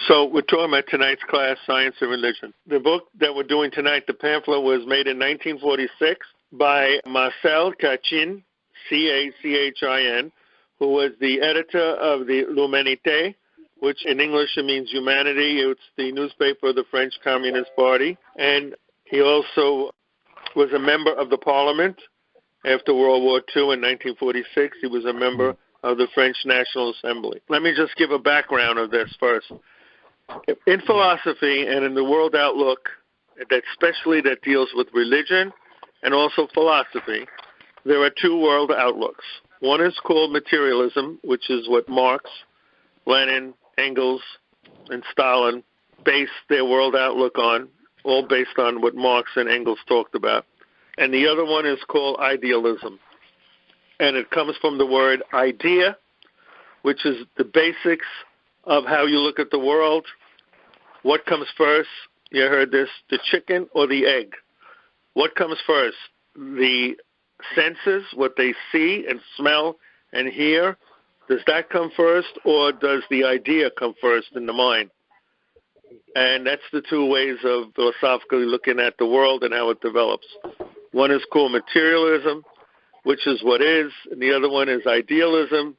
So we're talking about tonight's class, Science and Religion. The book that we're doing tonight, the pamphlet, was made in 1946 by Marcel Cachin, C-A-C-H-I-N, who was the editor of the L'Humanité, which in English it means humanity. It's the newspaper of the French Communist Party. And he also was a member of the Parliament after World War II in 1946. He was a member of the French National Assembly. Let me just give a background of this first. In philosophy and in the world outlook, especially that deals with religion and also philosophy, there are two world outlooks. One is called materialism, which is what Marx, Lenin, Engels, and Stalin based their world outlook on, all based on what Marx and Engels talked about. And the other one is called idealism. And it comes from the word idea, which is the basics of how you look at the world. What comes first? You heard this, the chicken or the egg? What comes first? The senses, what they see and smell and hear, does that come first, or does the idea come first in the mind? And that's the two ways of philosophically looking at the world and how it develops. One is called materialism, which is what is, and the other one is idealism,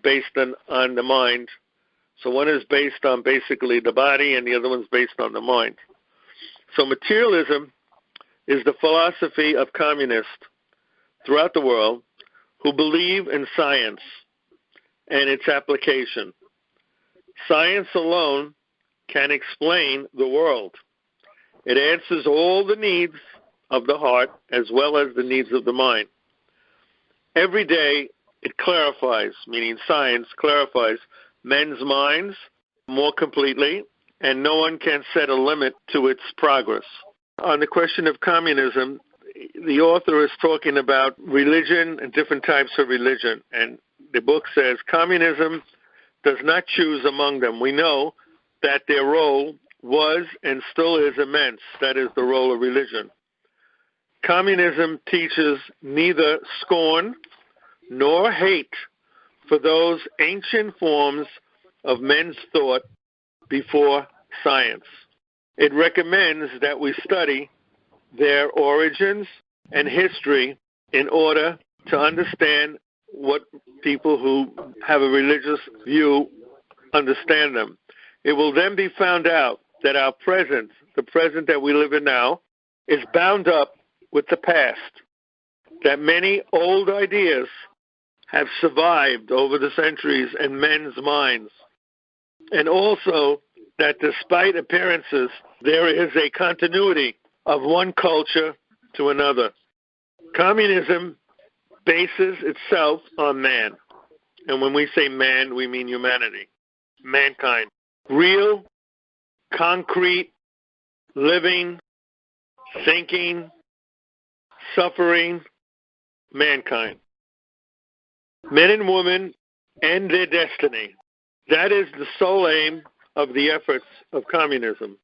based on the mind. So one is based on basically the body, and the other one's based on the mind. So materialism is the philosophy of communists throughout the world who believe in science and its application. Science alone can explain the world. It answers all the needs of the heart as well as the needs of the mind. Every day it clarifies, meaning science clarifies men's minds more completely, and no one can set a limit to its progress. On the question of communism, the author is talking about religion and different types of religion, and the book says communism does not choose among them. We know that their role was and still is immense. That is the role of religion. Communism teaches neither scorn nor hate for those ancient forms of men's thought before science. It recommends that we study their origins and history in order to understand what people who have a religious view understand them. It will then be found out that our present, the present that we live in now, is bound up with the past, that many old ideas have survived over the centuries in men's minds, and also that despite appearances, there is a continuity of one culture to another. Communism bases itself on man, and when we say man, we mean humanity, mankind. Real, concrete, living, thinking, suffering mankind. Men and women and their destiny. That is the sole aim of the efforts of communism.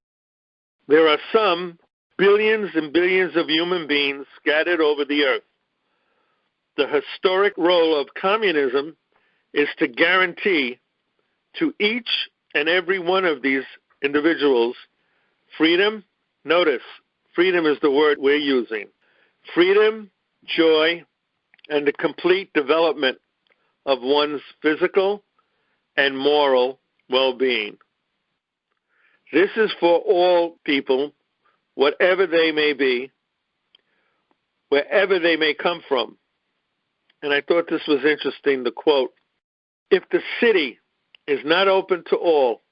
There are some billions and billions of human beings scattered over the earth. The historic role of communism is to guarantee to each and every one of these individuals freedom. Notice, freedom is the word we're using. Freedom, joy, and the complete development of one's physical and moral well-being. This is for all people, whatever they may be, wherever they may come from. And I thought this was interesting, the quote, "If the city is not open to all,"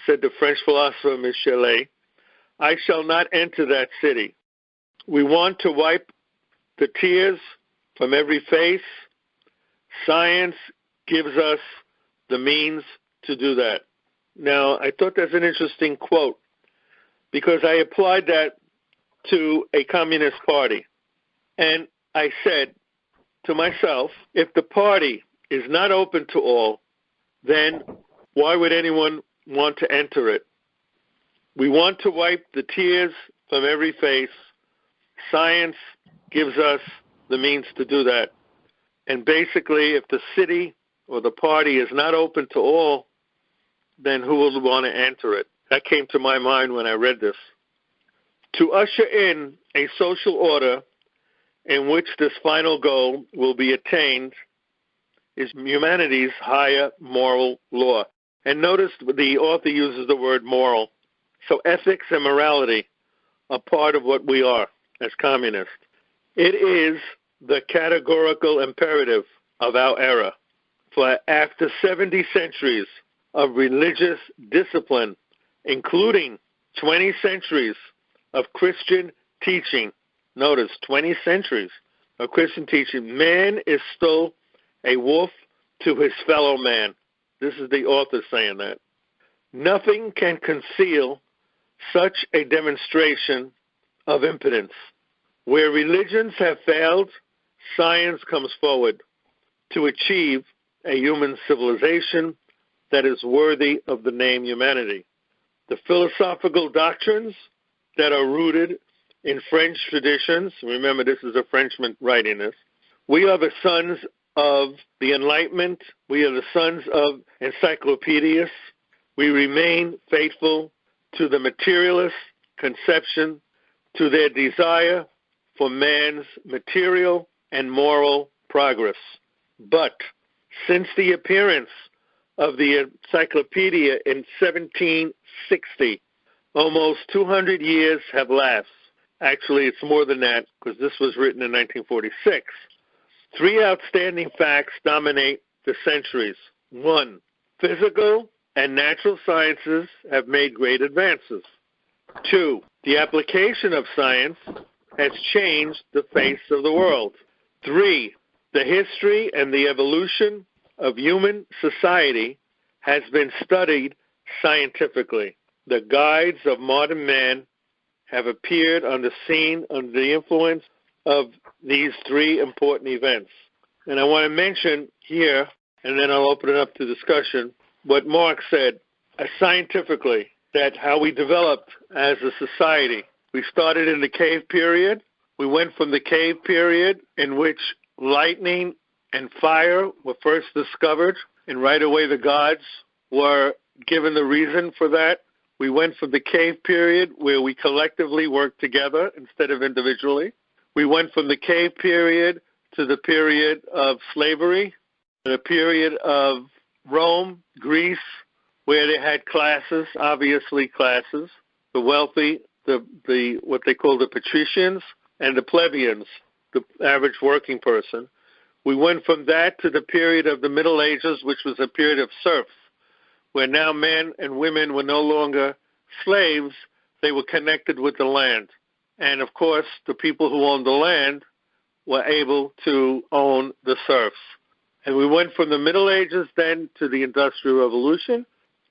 said the French philosopher Michelet, "I shall not enter that city." We want to wipe the tears from every face. Science gives us the means to do that. Now, I thought that's an interesting quote because I applied that to a communist party. And I said to myself, if the party is not open to all, then why would anyone want to enter it? We want to wipe the tears from every face. Science gives us the means to do that. And basically, if the city or the party is not open to all, then who will want to enter it? That came to my mind when I read this. To usher in a social order in which this final goal will be attained is humanity's higher moral law. And notice the author uses the word moral. So ethics and morality are part of what we are as communists. It is the categorical imperative of our era. For after 70 centuries of religious discipline, including 20 centuries of Christian teaching, notice 20 centuries of Christian teaching, man is still a wolf to his fellow man. This is the author saying that. Nothing can conceal such a demonstration of impotence. Where religions have failed, science comes forward to achieve a human civilization that is worthy of the name humanity. The philosophical doctrines that are rooted in French traditions, remember this is a Frenchman writing this, we are the sons of the Enlightenment, we are the sons of encyclopedias, we remain faithful to the materialist conception, to their desire for man's material and moral progress. But since the appearance of the encyclopedia in 1760, almost 200 years have lapsed. Actually, it's more than that, because this was written in 1946. Three outstanding facts dominate the centuries. One, physical and natural sciences have made great advances. Two, the application of science has changed the face of the world. Three, the history and the evolution of human society has been studied scientifically. The guides of modern man have appeared on the scene under the influence of these three important events. And I want to mention here, and then I'll open it up to discussion, what Marx said scientifically, that how we developed as a society. We started in the cave period. We went from the cave period in which lightning and fire were first discovered, and right away the gods were given the reason for that. We went from the cave period where we collectively worked together instead of individually. We went from the cave period to the period of slavery, the period of Rome, Greece, where they had classes, obviously classes, the wealthy, the what they call the patricians, and the plebeians, the average working person. We went from that to the period of the Middle Ages, which was a period of serfs, where now men and women were no longer slaves, they were connected with the land. And of course, the people who owned the land were able to own the serfs. And we went from the Middle Ages then to the Industrial Revolution.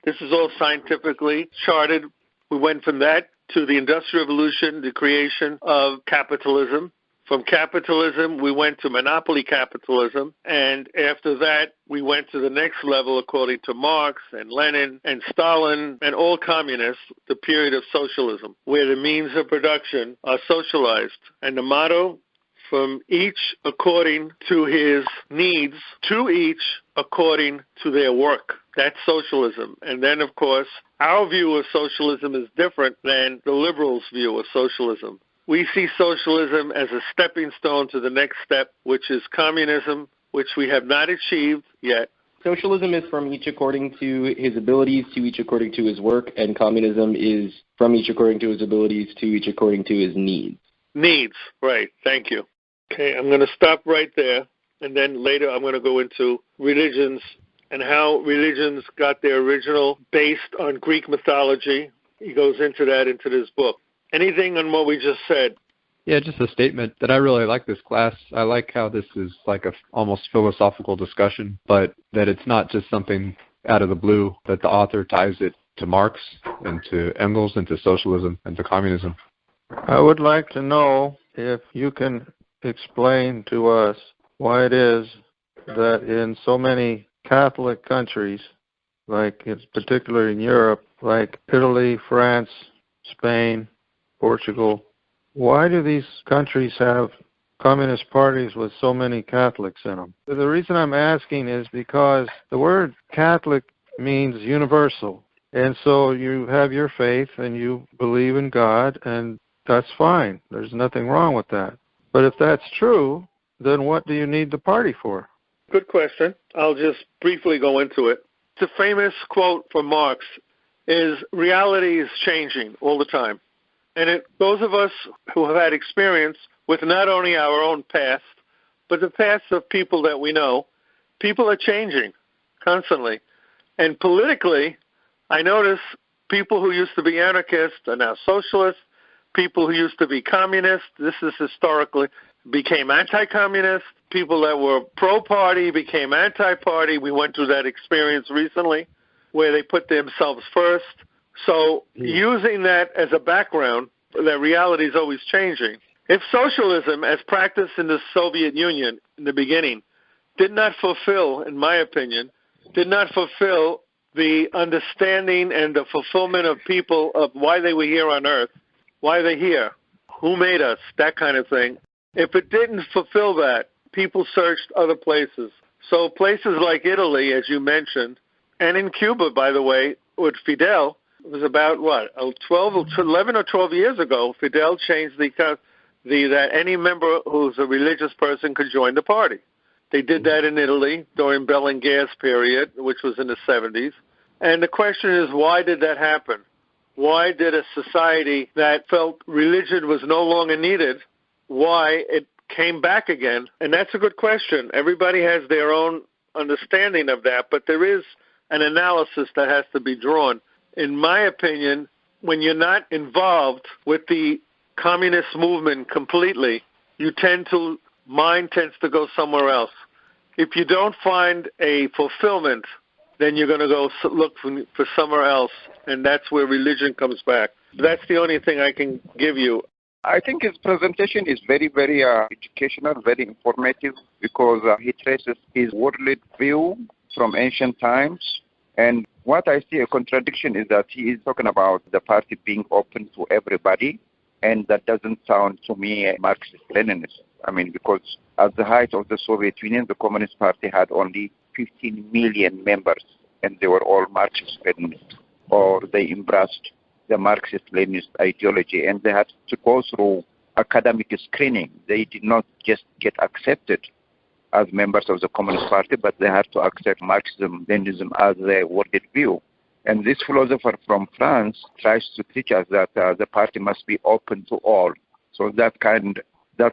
This is all scientifically charted. We went from that to the Industrial Revolution, the creation of capitalism. From capitalism, we went to monopoly capitalism, and after that, we went to the next level, according to Marx and Lenin and Stalin and all communists, the period of socialism, where the means of production are socialized. And the motto, from each according to his needs, to each according to their work. That's socialism. And then, of course, our view of socialism is different than the liberals' view of socialism. We see socialism as a stepping stone to the next step, which is communism, which we have not achieved yet. Socialism is from each according to his abilities, to each according to his work, and communism is from each according to his abilities, to each according to his needs. Needs, right. Thank you. Okay, I'm going to stop right there, and then later I'm going to go into religions and how religions got their original based on Greek mythology. He goes into that into this book. Anything on what we just said? Yeah, just a statement that I really like this class. I like how this is like a almost philosophical discussion, but that it's not just something out of the blue, that the author ties it to Marx and to Engels and to socialism and to communism. I would like to know if you can explain to us why it is that in so many Catholic countries, like it's particularly in Europe, like Italy, France, Spain, Portugal, why do these countries have communist parties with so many Catholics in them? The reason I'm asking is because the word Catholic means universal. And so you have your faith and you believe in God, and that's fine. There's nothing wrong with that. But if that's true, then what do you need the party for? Good question. I'll just briefly go into it. The famous quote from Marx is, reality is changing all the time. And those of us who have had experience with not only our own past, but the past of people that we know, people are changing constantly. And politically, I notice people who used to be anarchists are now socialists. People who used to be communists, this is historically, became anti-communist. People that were pro-party became anti-party. We went through that experience recently where they put themselves first. So using that as a background, that reality is always changing. If socialism, as practiced in the Soviet Union in the beginning, did not fulfill, in my opinion, did not fulfill the understanding and the fulfillment of people of why they were here on Earth, why they're here, who made us, that kind of thing. If it didn't fulfill that, people searched other places. So places like Italy, as you mentioned, and in Cuba, by the way, with Fidel, it was about, 11 or 12 years ago, Fidel changed that any member who's a religious person could join the party. They did that in Italy during Berlinguer's period, which was in the 70s. And the question is, why did that happen? Why did a society that felt religion was no longer needed, why it came back again? And that's a good question. Everybody has their own understanding of that, but there is an analysis that has to be drawn. In my opinion, when you're not involved with the communist movement completely, mind tends to go somewhere else. If you don't find a fulfillment, then you're going to go look for somewhere else, and that's where religion comes back. That's the only thing I can give you. I think his presentation is very, very educational, very informative, because he traces his worldly view from ancient times. And what I see a contradiction is that he is talking about the party being open to everybody, and that doesn't sound to me Marxist-Leninist. I mean, because at the height of the Soviet Union, the Communist Party had only 15 million members, and they were all Marxist-Leninists, or they embraced the Marxist-Leninist ideology, and they had to go through academic screening. They did not just get accepted as members of the Communist Party, but they had to accept Marxism-Leninism as their worldview. And this philosopher from France tries to teach us that the party must be open to all. So that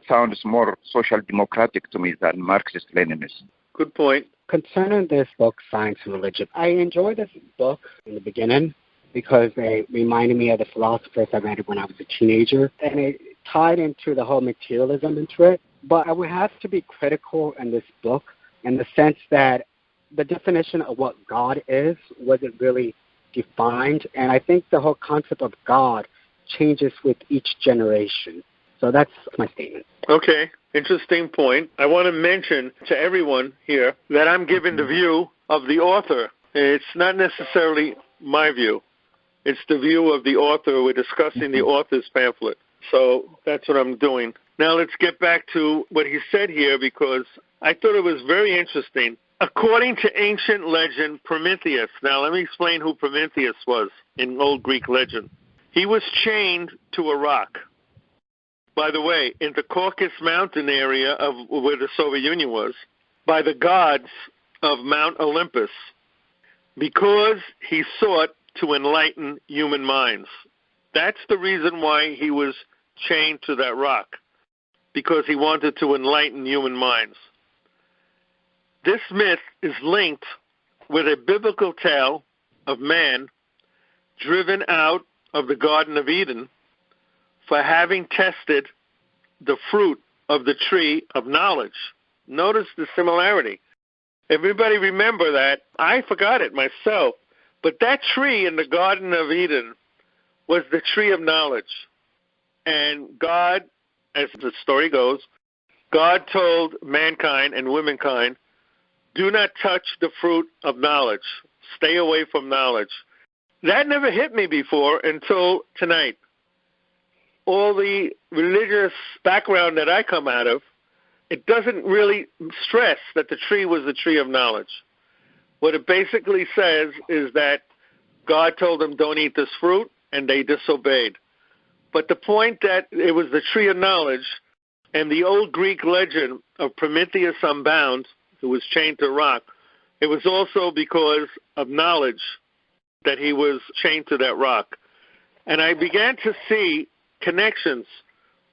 sounds more social democratic to me than Marxist-Leninist. Good point. Concerning this book, Science and Religion, I enjoyed this book in the beginning because it reminded me of the philosophers I read when I was a teenager, and it tied into the whole materialism into it. But I would have to be critical in this book in the sense that the definition of what God is wasn't really defined, and I think the whole concept of God changes with each generation. So that's my statement. Okay, interesting point. I want to mention to everyone here that I'm giving the view of the author. It's not necessarily my view. It's the view of the author. We're discussing the author's pamphlet. So that's what I'm doing. Now let's get back to what he said here, because I thought it was very interesting. According to ancient legend, Prometheus. Now let me explain who Prometheus was in old Greek legend. He was chained to a rock. By the way, in the Caucasus Mountain area of where the Soviet Union was, by the gods of Mount Olympus, because he sought to enlighten human minds. That's the reason why he was chained to that rock, because he wanted to enlighten human minds. This myth is linked with a biblical tale of man driven out of the Garden of Eden for having tested the fruit of the tree of knowledge. Notice the similarity. Everybody remember that. I forgot it myself. But that tree in the Garden of Eden was the tree of knowledge. And God, as the story goes, God told mankind and womankind, do not touch the fruit of knowledge. Stay away from knowledge. That never hit me before until tonight. All the religious background that I come out of, it doesn't really stress that the tree was the tree of knowledge. What it basically says is that God told them don't eat this fruit, and they disobeyed. But the point that it was the tree of knowledge, and the old Greek legend of Prometheus unbound, who was chained to a rock, it was also because of knowledge that he was chained to that rock. And I began to see connections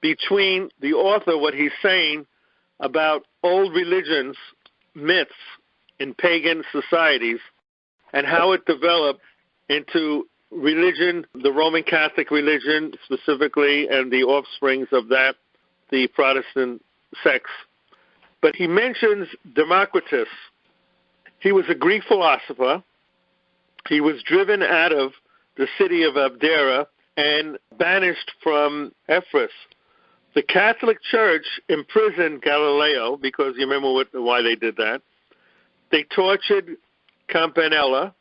between the author, what he's saying about old religions, myths in pagan societies, and how it developed into religion, the Roman Catholic religion specifically, and the offsprings of that, the Protestant sects. But he mentions Democritus. He was a Greek philosopher. He was driven out of the city of Abdera and banished from Ephesus. The Catholic Church imprisoned Galileo, because you remember why they did that. They tortured Campanella.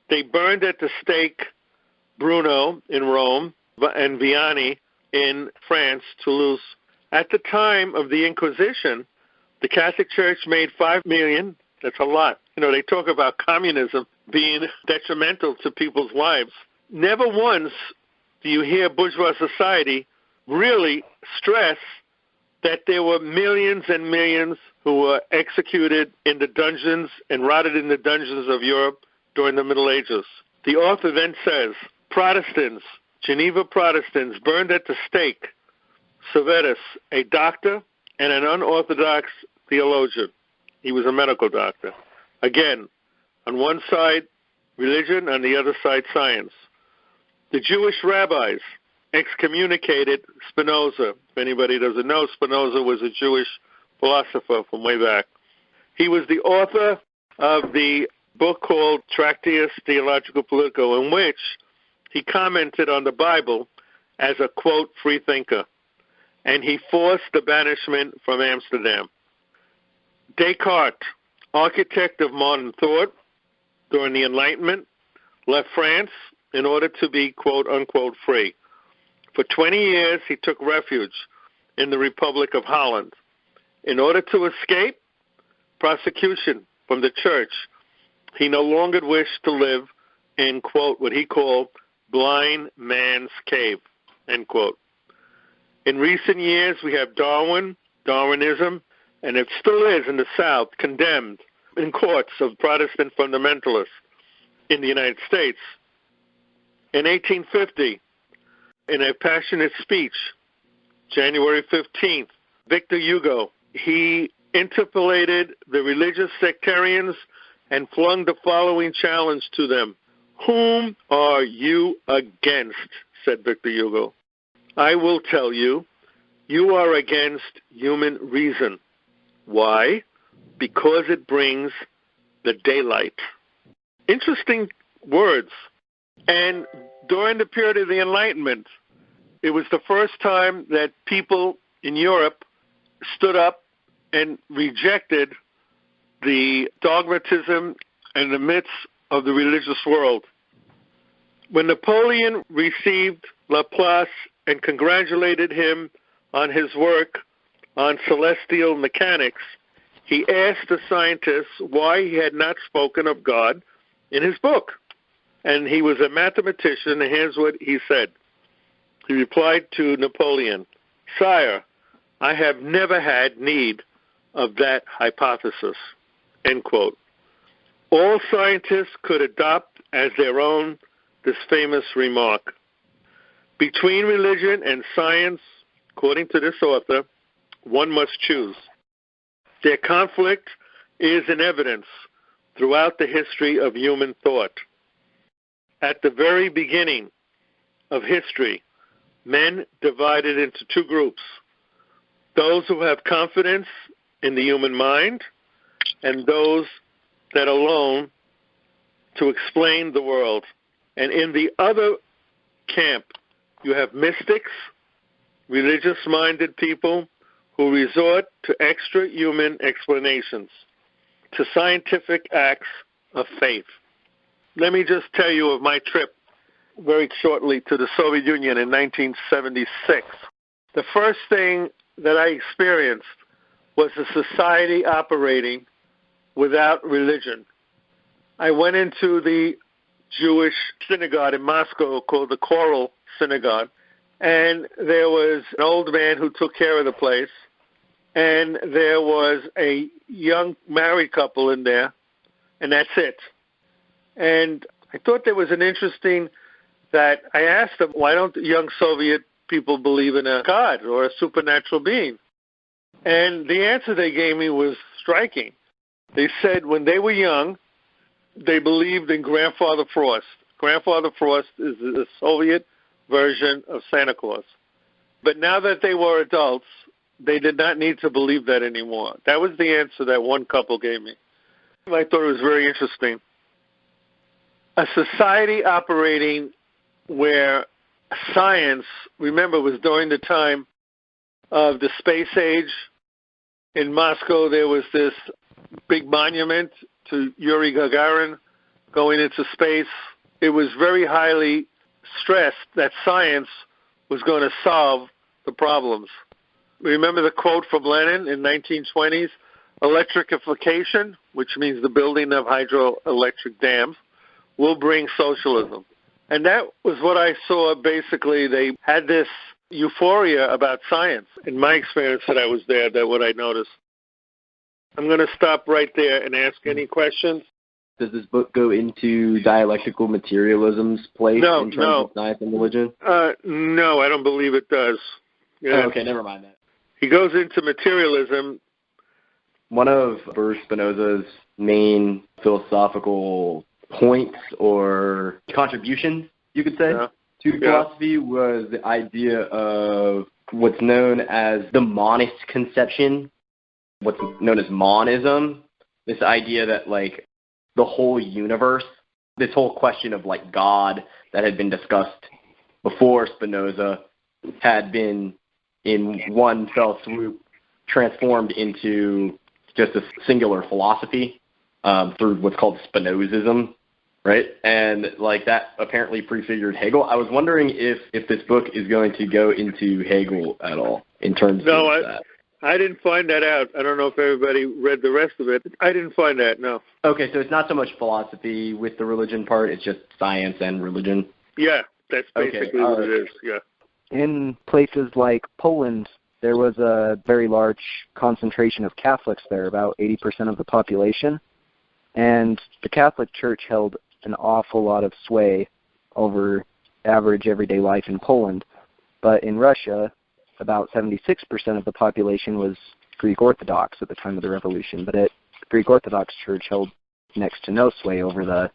They burned at the stake Bruno in Rome and Vianney in France, Toulouse. At the time of the Inquisition, the Catholic Church made 5 million. That's a lot. They talk about communism being detrimental to people's lives. Never once do you hear bourgeois society really stress that there were millions and millions who were executed in the dungeons and rotted in the dungeons of Europe during the Middle Ages. The author then says, Protestants, Geneva Protestants, burned at the stake Servetus, a doctor and an unorthodox theologian. He was a medical doctor. Again, on one side, religion, on the other side, science. The Jewish rabbis excommunicated Spinoza. If anybody doesn't know, Spinoza was a Jewish philosopher from way back. He was the author of the book called Tractatus Theologico Politico, in which he commented on the Bible as a, quote, free thinker, and he forced the banishment from Amsterdam. Descartes, architect of modern thought during the Enlightenment, left France in order to be, quote, unquote, free. For 20 years, he took refuge in the Republic of Holland. In order to escape prosecution from the church, he no longer wished to live in, quote, what he called blind man's cave, end quote. In recent years, we have Darwinism, and it still is in the South, condemned in courts of Protestant fundamentalists in the United States. In 1850, in a passionate speech, January 15th, Victor Hugo, he interpellated the religious sectarians and flung the following challenge to them. Whom are you against? Said Victor Hugo. I will tell you, you are against human reason. Why? Because it brings the daylight. Interesting words. And during the period of the Enlightenment, it was the first time that people in Europe stood up and rejected the dogmatism and the myths of the religious world. When Napoleon received Laplace and congratulated him on his work on celestial mechanics, he asked the scientists why he had not spoken of God in his book. And he was a mathematician, and here's what he said. He replied to Napoleon, Sire, I have never had need of that hypothesis, end quote. All scientists could adopt as their own this famous remark. Between religion and science, according to this author, one must choose. Their conflict is in evidence throughout the history of human thought. At the very beginning of history, men divided into two groups, those who have confidence in the human mind and those that alone to explain the world. And in the other camp, you have mystics, religious-minded people who resort to extra-human explanations, to scientific acts of faith. Let me just tell you of my trip very shortly to the Soviet Union in 1976. The first thing that I experienced was a society operating without religion. I went into the Jewish synagogue in Moscow called the Choral Synagogue, and there was an old man who took care of the place, and there was a young married couple in there, and that's it. And I thought there was an interesting that I asked them, why don't young Soviet people believe in a God or a supernatural being? And the answer they gave me was striking. They said when they were young, they believed in Grandfather Frost. Grandfather Frost is the Soviet version of Santa Claus. But now that they were adults, they did not need to believe that anymore. That was the answer that one couple gave me. I thought it was very interesting. A society operating where science, remember, was during the time of the space age. In Moscow, there was this big monument to Yuri Gagarin going into space. It was very highly stressed that science was going to solve the problems. Remember the quote from Lenin in 1920s? Electrification, which means the building of hydroelectric dams, will bring socialism. And that was what I saw. Basically, they had this euphoria about science. In my experience that I was there, that's what I noticed. I'm going to stop right there and ask any questions. Does this book go into dialectical materialism's place in terms of science and religion? No, I don't believe it does. Yeah. Oh, okay, never mind that. He goes into materialism. One of Baruch Spinoza's main philosophical points or contributions, you could say, to philosophy was the idea of what's known as the monist conception, what's known as monism, this idea that, like, the whole universe, this whole question of, like, God that had been discussed before Spinoza had been, in one fell swoop, transformed into just a singular philosophy through what's called Spinozism, right? And, like, that apparently prefigured Hegel. I was wondering if this book is going to go into Hegel at all in terms of that. I didn't find that out. I don't know if everybody read the rest of it. I didn't find that, no. Okay, so it's not so much philosophy with the religion part, it's just science and religion? Yeah, that's basically what it is, yeah. In places like Poland, there was a very large concentration of Catholics there, about 80% of the population. And the Catholic Church held an awful lot of sway over average everyday life in Poland. But in Russia, about 76% of the population was Greek Orthodox at the time of the revolution. But the Greek Orthodox Church held next to no sway over the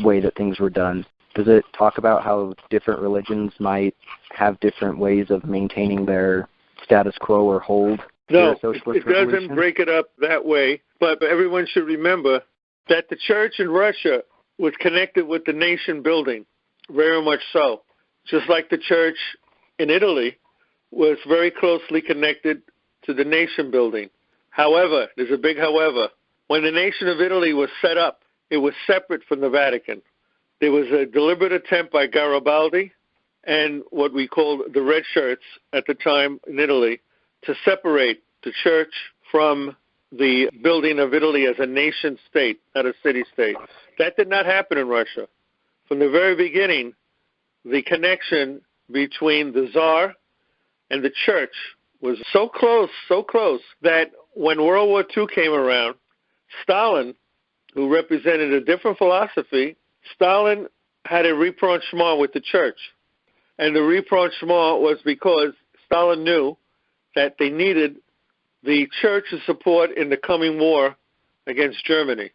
way that things were done. Does it talk about how different religions might have different ways of maintaining their status quo or hold? No, it doesn't break it up that way. But everyone should remember that the church in Russia was connected with the nation building, very much so. Just like the church in Italy was very closely connected to the nation building. However, there's a big however. When the nation of Italy was set up, it was separate from the Vatican. There was a deliberate attempt by Garibaldi and what we called the Red Shirts at the time in Italy to separate the church from the building of Italy as a nation state, not a city-state. That did not happen in Russia. From the very beginning, the connection between the Tsar and the church was so close that when World War II came around, Stalin, who represented a different philosophy, Stalin had a rapprochement with the church. And the rapprochement was because Stalin knew that they needed the church's support in the coming war against Germany.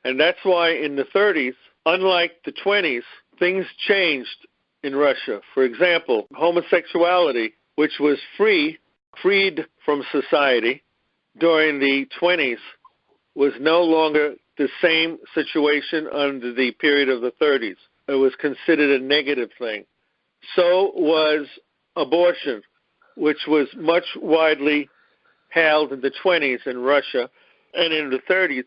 And that's why in the 30s, unlike the 20s, things changed in Russia. For example, homosexuality, which was freed from society during the 20s, was no longer the same situation under the period of the 30s. It was considered a negative thing. So was abortion, which was much widely held in the 20s in Russia. And in the 30s,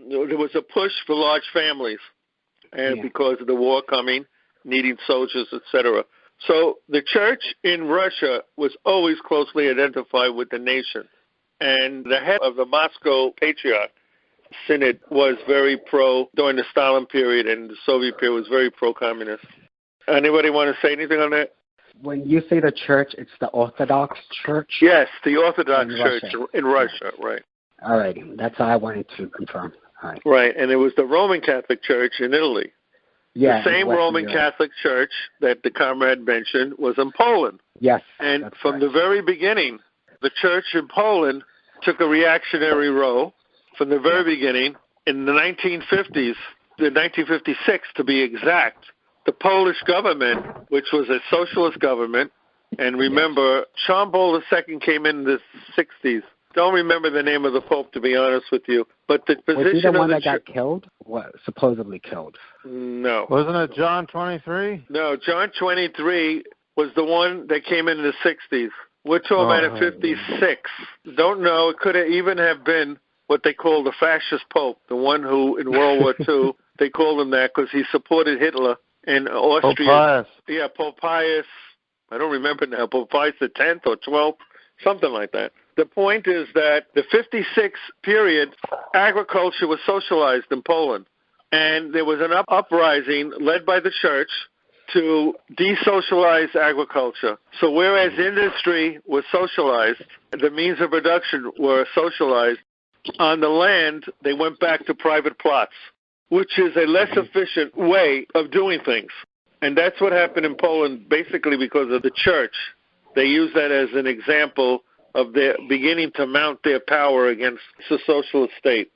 there was a push for large families, and because of the war coming, needing soldiers, etc. So the church in Russia was always closely identified with the nation. And the head of the Moscow Patriarch Synod was very during the Stalin period, and the Soviet period was very pro-communist. Anybody want to say anything on that? When you say the church, it's the Orthodox Church? Yes, the Orthodox Church in Russia, right. All right, that's all I wanted to confirm. All right. Right, and it was the Roman Catholic Church in Italy. Yeah, the same Roman Catholic Church that the comrade mentioned was in Poland. Yes. And from the very beginning, the church in Poland took a reactionary role from the very beginning. In the 1950s, the 1956 to be exact, the Polish government, which was a socialist government, and remember, John Paul II came in the 60s. Don't remember the name of the Pope, to be honest with you. But the position was he the one of that got killed? What, supposedly killed? No. Wasn't it John 23? No, John 23 was the one that came in the 60s. We're talking about 56. Don't know. It could even have been what they call the fascist Pope, the one who, in World War II, they called him that because he supported Hitler in Austria. Pope Pius. Yeah, Pope Pius. I don't remember now. Pope Pius the 10th or 12th, something like that. The point is that the 56 period, agriculture was socialized in Poland. And there was an uprising led by the church to desocialize agriculture. So whereas industry was socialized, the means of production were socialized, on the land they went back to private plots, which is a less efficient way of doing things. And that's what happened in Poland basically because of the church. They use that as an example of their beginning to mount their power against the socialist state.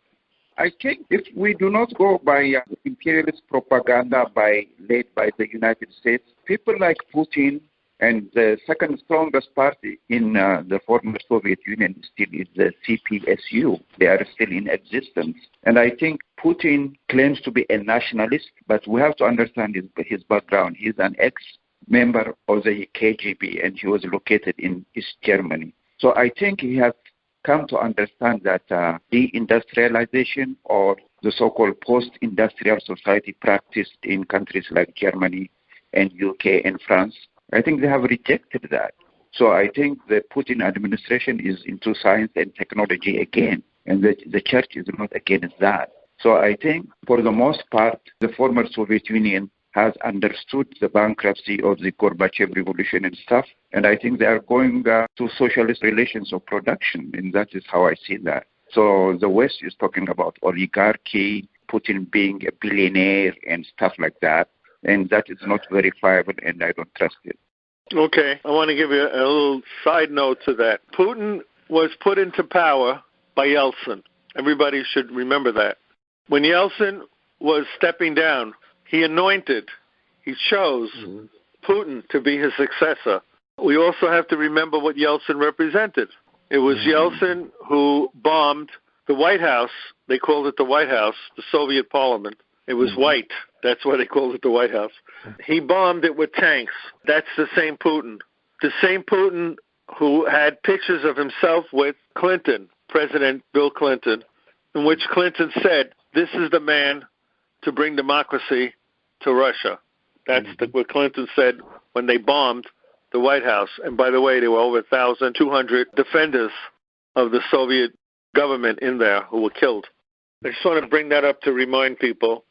I think if we do not go by imperialist propaganda led by the United States, people like Putin and the second strongest party in the former Soviet Union still is the CPSU. They are still in existence. And I think Putin claims to be a nationalist, but we have to understand his background. He's an ex-member of the KGB, and he was located in East Germany. So I think he has come to understand that deindustrialization, or the so-called post-industrial society practiced in countries like Germany and UK and France, I think they have rejected that. So I think the Putin administration is into science and technology again, and the church is not against that. So I think for the most part, the former Soviet Union has understood the bankruptcy of the Gorbachev revolution and stuff, and I think they are going to socialist relations of production, and that is how I see that. So the West is talking about oligarchy, Putin being a billionaire and stuff like that, and that is not verifiable, and I don't trust it. Okay, I want to give you a little side note to that. Putin was put into power by Yeltsin. Everybody should remember that. When Yeltsin was stepping down, he chose Putin to be his successor. We also have to remember what Yeltsin represented. It was Yeltsin who bombed the White House. They called it the White House, the Soviet parliament. It was white. That's why they called it the White House. He bombed it with tanks. That's the same Putin. The same Putin who had pictures of himself with Clinton, President Bill Clinton, in which Clinton said, this is the man to bring democracy to Russia. That's what Clinton said when they bombed the White House. And by the way, there were over 1,200 defenders of the Soviet government in there who were killed. I just want to bring that up to remind people.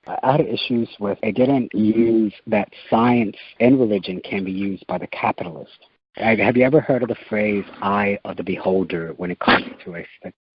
I had issues with, I didn't use that science and religion can be used by the capitalist. Have you ever heard of the phrase, eye of the beholder, when it comes to a...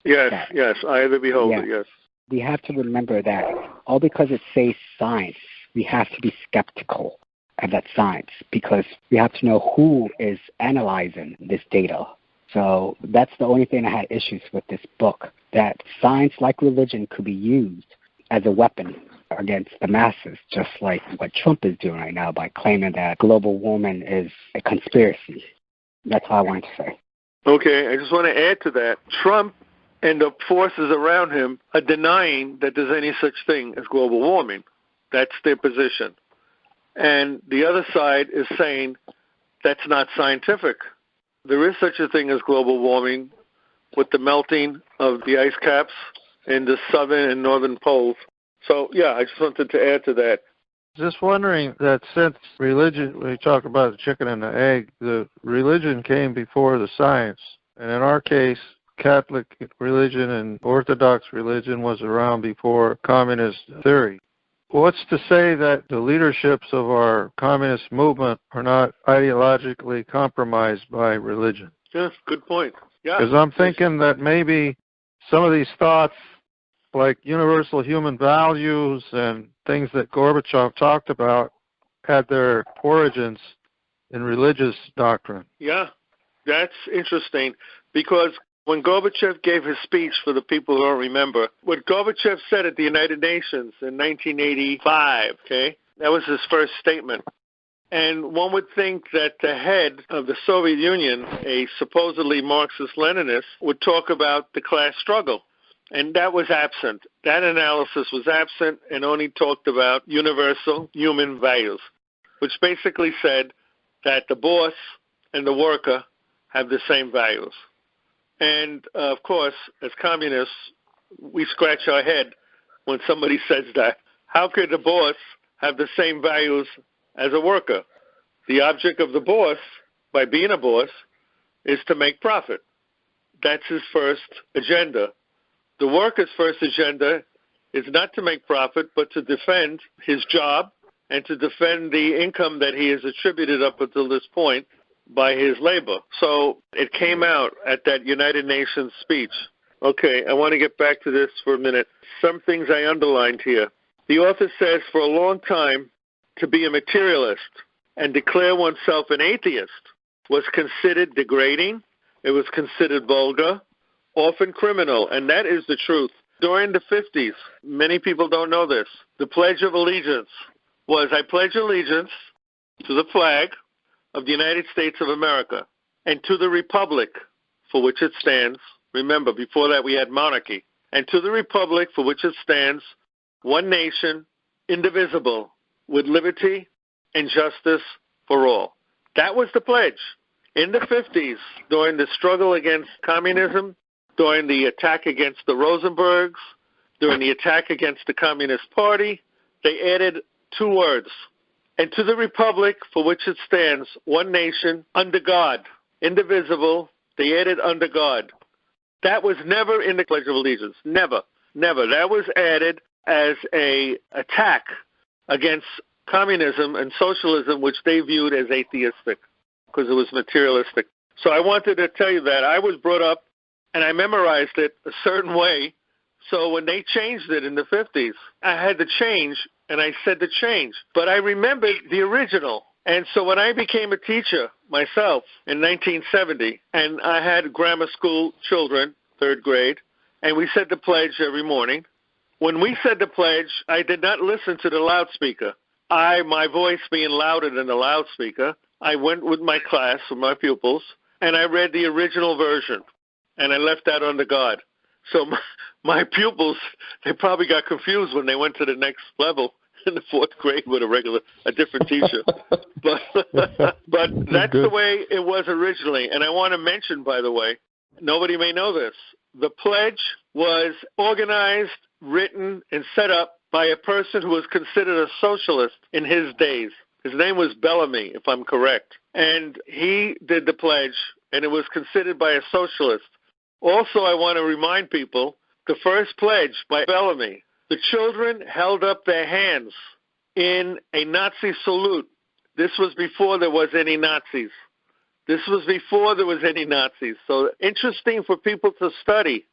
Yes, eye of the beholder, yes. We have to remember that all because it says science, we have to be skeptical of that science because we have to know who is analyzing this data. So that's the only thing I had issues with this book, that science, like religion, could be used as a weapon against the masses, just like what Trump is doing right now by claiming that global warming is a conspiracy. That's all I wanted to say. Okay, I just want to add to that. Trump and the forces around him are denying that there's any such thing as global warming. That's their position. And the other side is saying that's not scientific. There is such a thing as global warming with the melting of the ice caps in the southern and northern poles. So, yeah, I just wanted to add to that. Just wondering that since religion, we talk about the chicken and the egg, the religion came before the science. And in our case, Catholic religion and Orthodox religion was around before communist theory. What's to say that the leaderships of our communist movement are not ideologically compromised by religion? Yes, good point. Yeah. Because I'm thinking that maybe some of these thoughts, like universal human values and things that Gorbachev talked about, had their origins in religious doctrine. Yeah, that's interesting, because when Gorbachev gave his speech, for the people who don't remember, what Gorbachev said at the United Nations in 1985, okay, that was his first statement. And one would think that the head of the Soviet Union, a supposedly Marxist-Leninist, would talk about the class struggle. And that was absent. That analysis was absent and only talked about universal human values, which basically said that the boss and the worker have the same values. And, of course, as communists, we scratch our head when somebody says that. How could the boss have the same values as a worker? The object of the boss, by being a boss, is to make profit. That's his first agenda. The worker's first agenda is not to make profit, but to defend his job and to defend the income that he has attributed up until this point by his labor. So it came out at that United Nations speech. Okay, I want to get back to this for a minute. Some things I underlined here. The author says, for a long time, to be a materialist and declare oneself an atheist was considered degrading, it was considered vulgar, often criminal, and that is the truth. During the 50s, many people don't know this, the Pledge of Allegiance was, I pledge allegiance to the flag of the United States of America and to the republic for which it stands. Remember, before that we had monarchy. And to the republic for which it stands, one nation, indivisible, with liberty and justice for all. That was the pledge. In the 50s, during the struggle against communism, during the attack against the Rosenbergs, during the attack against the Communist Party, they added two words. And to the republic for which it stands, one nation, under God, indivisible, they added under God. That was never in the Pledge of Allegiance. Never. Never. That was added as an attack against communism and socialism, which they viewed as atheistic because it was materialistic. So I wanted to tell you that. I was brought up and I memorized it a certain way. So when they changed it in the 50s, I had to change, and I said to change. But I remembered the original. And so when I became a teacher myself in 1970, and I had grammar school children, 3rd grade, and we said the pledge every morning. When we said the pledge, I did not listen to the loudspeaker. My voice being louder than the loudspeaker, I went with my class, with my pupils, and I read the original version, and I left that under God. So my pupils, they probably got confused when they went to the next level in the 4th grade with a different teacher. But that's the way it was originally. And I want to mention, by the way, nobody may know this, the pledge was organized, written, and set up by a person who was considered a socialist in his days. His name was Bellamy, if I'm correct. And he did the pledge, and it was considered by a socialist. Also, I want to remind people, the first pledge by Bellamy, the children held up their hands in a Nazi salute. This was before there was any Nazis. This was before there was any Nazis. So interesting for people to study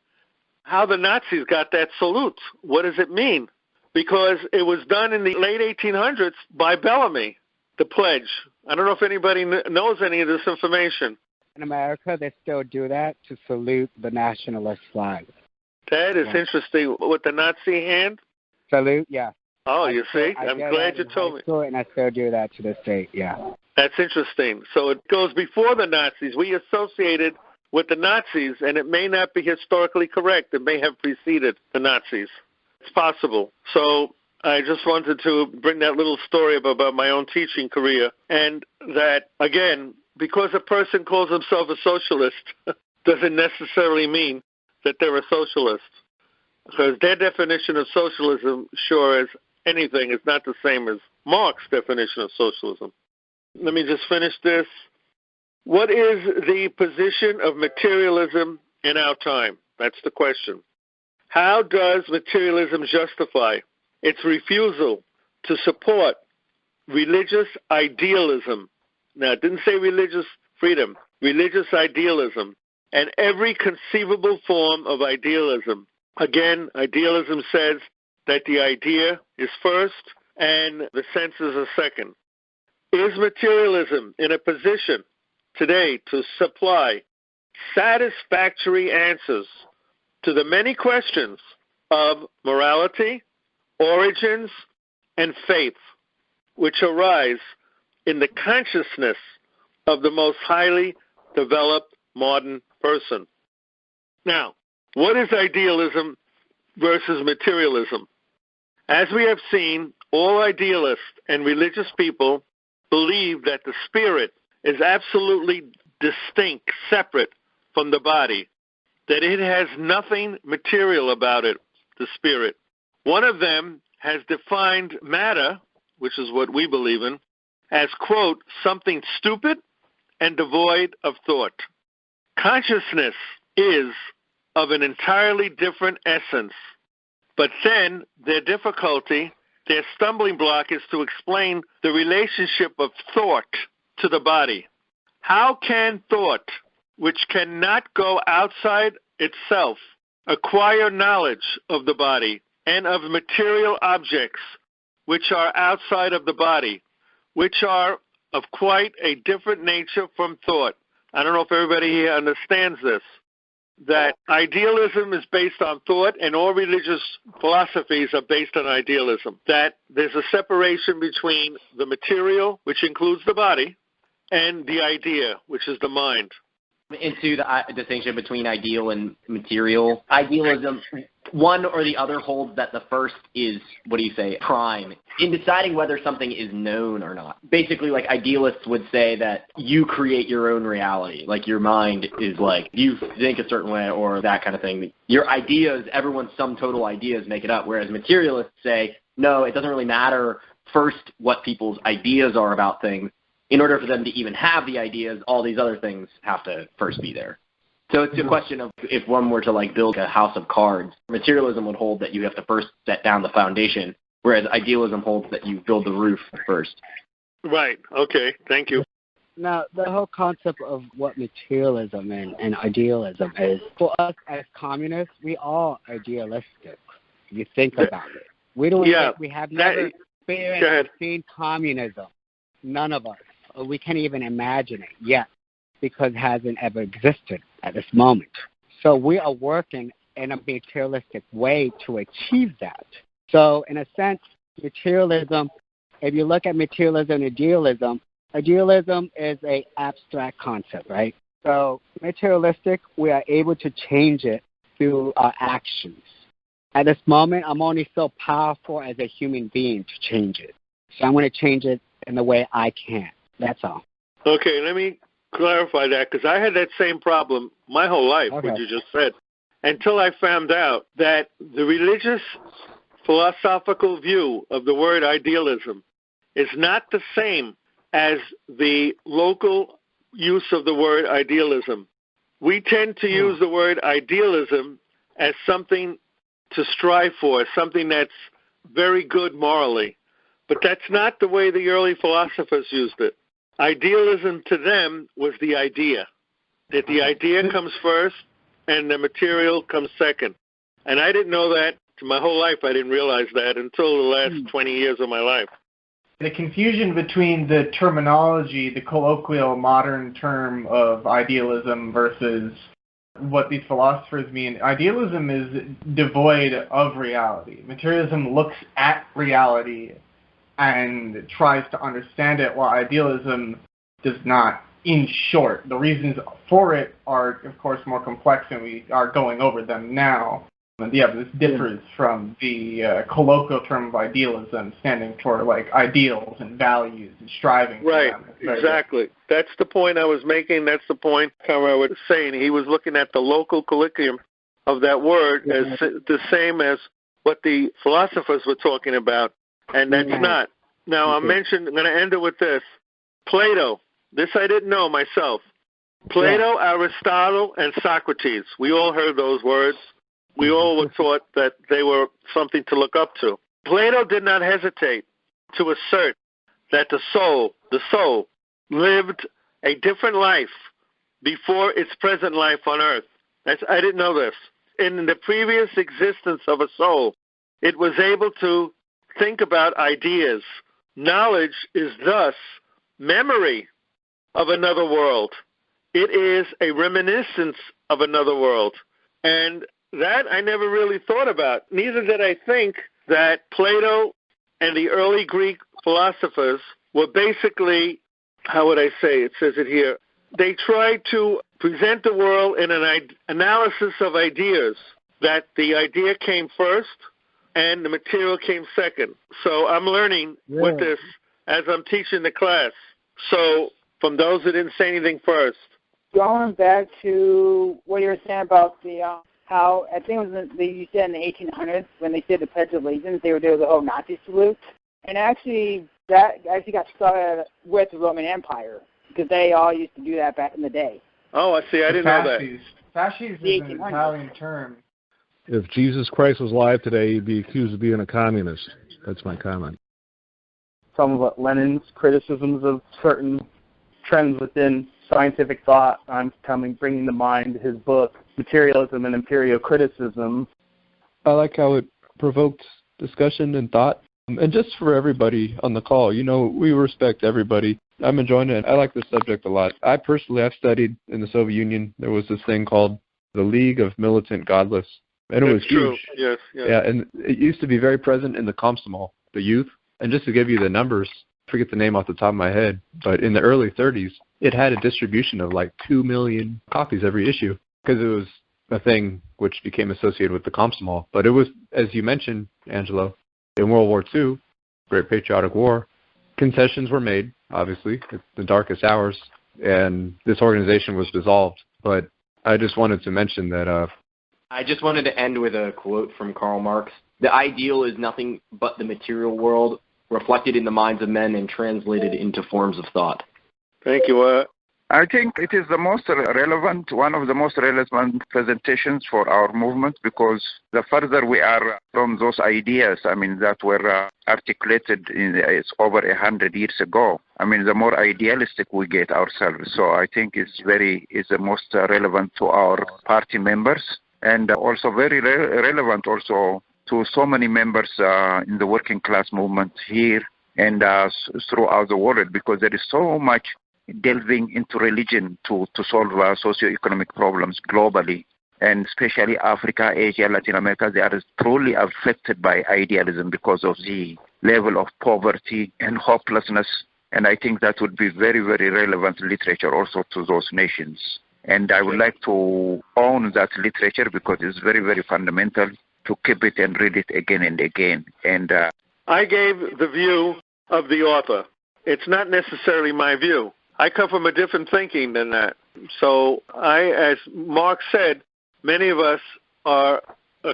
how the Nazis got that salute. What does it mean? Because it was done in the late 1800s by Bellamy, the pledge. I don't know if anybody knows any of this information. In America, they still do that to salute the nationalist flag. That is interesting. With the Nazi hand? Salute, yeah. Oh, you see? I'm glad you told me. And I still do that to this day, yeah. That's interesting. So it goes before the Nazis. We associate it with the Nazis, and it may not be historically correct. It may have preceded the Nazis. It's possible. So I just wanted to bring that little story up about my own teaching career, and that, again, because a person calls himself a socialist doesn't necessarily mean that they're a socialist, because their definition of socialism, sure as anything, is not the same as Marx's definition of socialism. Let me just finish this. What is the position of materialism in our time? That's the question. How does materialism justify its refusal to support religious idealism? Now, it didn't say religious freedom, religious idealism, and every conceivable form of idealism. Again, idealism says that the idea is first and the senses are second. Is materialism in a position today to supply satisfactory answers to the many questions of morality, origins, and faith, which arise in the consciousness of the most highly developed modern person? Now, what is idealism versus materialism? As we have seen, all idealists and religious people believe that the spirit is absolutely distinct, separate from the body, that it has nothing material about it, the spirit. One of them has defined matter, which is what we believe in, as, quote, something stupid and devoid of thought. Consciousness is of an entirely different essence, but then their difficulty, their stumbling block is to explain the relationship of thought to the body. How can thought, which cannot go outside itself, acquire knowledge of the body and of material objects which are outside of the body, which are of quite a different nature from thought? I don't know if everybody here understands this, that idealism is based on thought and all religious philosophies are based on idealism, that there's a separation between the material, which includes the body, and the idea, which is the mind. Into the distinction between ideal and material. Idealism, one or the other holds that the first is, prime in deciding whether something is known or not. Basically, like, idealists would say that you create your own reality. Like, your mind is like, you think a certain way or that kind of thing. Your ideas, everyone's sum total ideas make it up, whereas materialists say, no, it doesn't really matter first what people's ideas are about things. In order for them to even have the ideas, all these other things have to first be there. So it's a question of if one were to like build a house of cards, materialism would hold that you have to first set down the foundation, whereas idealism holds that you build the roof first. Right. Okay. Thank you. Now, the whole concept of what materialism and idealism is, for us as communists, we are idealistic, if you think about it. We don't. We have never experienced seen communism. None of us. We can't even imagine it yet because it hasn't ever existed at this moment. So we are working in a materialistic way to achieve that. So in a sense, materialism, if you look at materialism and idealism is an abstract concept, right? So materialistic, we are able to change it through our actions. At this moment, I'm only so powerful as a human being to change it. So I'm going to change it in the way I can. That's all. Okay, let me clarify that, because I had that same problem my whole life, what you just said, until I found out that the religious philosophical view of the word idealism is not the same as the local use of the word idealism. We tend to use the word idealism as something to strive for, something that's very good morally. But that's not the way the early philosophers used it. Idealism to them was the idea, that the idea comes first and the material comes second. And I didn't know that. My whole life I didn't realize that until the last 20 years of my life. The confusion between the terminology, the colloquial modern term of idealism versus what these philosophers mean. Idealism is devoid of reality. Materialism looks at reality and tries to understand it, while idealism does not. In short, the reasons for it are, of course, more complex, and we are going over them now. And this differs from the colloquial term of idealism, standing for like ideals and values and striving for them. Right, exactly. That's the point I was making. That's the point Conrad was saying. He was looking at the local colloquium of that word as the same as what the philosophers were talking about. And that's not. Now, I'm going to end it with this. Plato, this I didn't know myself. Plato, Aristotle, and Socrates. We all heard those words. We all were taught that they were something to look up to. Plato did not hesitate to assert that the soul, lived a different life before its present life on earth. I didn't know this. In the previous existence of a soul, it was able to think about ideas. Knowledge is thus memory of another world. It is a reminiscence of another world. And that I never really thought about. Neither did I think that Plato and the early Greek philosophers were basically, how would I say, it says it here, they tried to present the world in an analysis of ideas, that the idea came first and the material came second. So I'm learning with this as I'm teaching the class. So from those that didn't say anything first. Going back to what you were saying about the how I think it was you said in the 1800s when they did the Pledge of Allegiance, they were doing the whole Nazi salute, and actually that actually got started with the Roman Empire because they all used to do that back in the day. Oh, I see. I didn't know that. Fascist is an Italian term. If Jesus Christ was alive today, he'd be accused of being a communist. That's my comment. Some of Lenin's criticisms of certain trends within scientific thought, bringing to mind his book, Materialism and Imperial Criticism. I like how it provoked discussion and thought. And just for everybody on the call, we respect everybody. I'm enjoying it. I like this subject a lot. I've studied in the Soviet Union. There was this thing called the League of Militant Godless. And it was huge. Yes. Yeah, and it used to be very present in the Komsomol, the youth. And just to give you the numbers, I forget the name off the top of my head, but in the early 30s, it had a distribution of like 2 million copies every issue because it was a thing which became associated with the Komsomol. But it was, as you mentioned, Angelo, in World War II, Great Patriotic War, concessions were made, obviously, at the darkest hours, and this organization was dissolved. But I just wanted to mention that... I just wanted to end with a quote from Karl Marx. The ideal is nothing but the material world, reflected in the minds of men and translated into forms of thought. Thank you. I think it is the most relevant, one of the most relevant presentations for our movement, because the further we are from those ideas, that were articulated it's over 100 years ago. The more idealistic we get ourselves. So I think it's the most relevant to our party members, and also very relevant also to so many members in the working class movement here and throughout the world, because there is so much delving into religion to solve socio-economic problems globally, and especially Africa, Asia, Latin America. They are truly affected by idealism because of the level of poverty and hopelessness, and I think that would be very, very relevant literature also to those nations. And I would like to own that literature because it's very, very fundamental to keep it and read it again and again. And I gave the view of the author. It's not necessarily my view. I come from a different thinking than that. So as Marx said, many of us are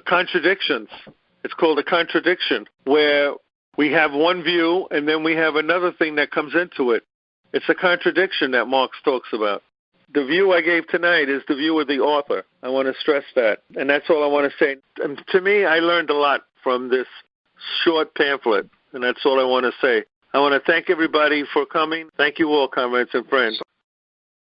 contradictions. It's called a contradiction, where we have one view and then we have another thing that comes into it. It's a contradiction that Marx talks about. The view I gave tonight is the view of the author. I want to stress that. And that's all I want to say. And to me, I learned a lot from this short pamphlet, and that's all I want to say. I want to thank everybody for coming. Thank you all, comrades and friends.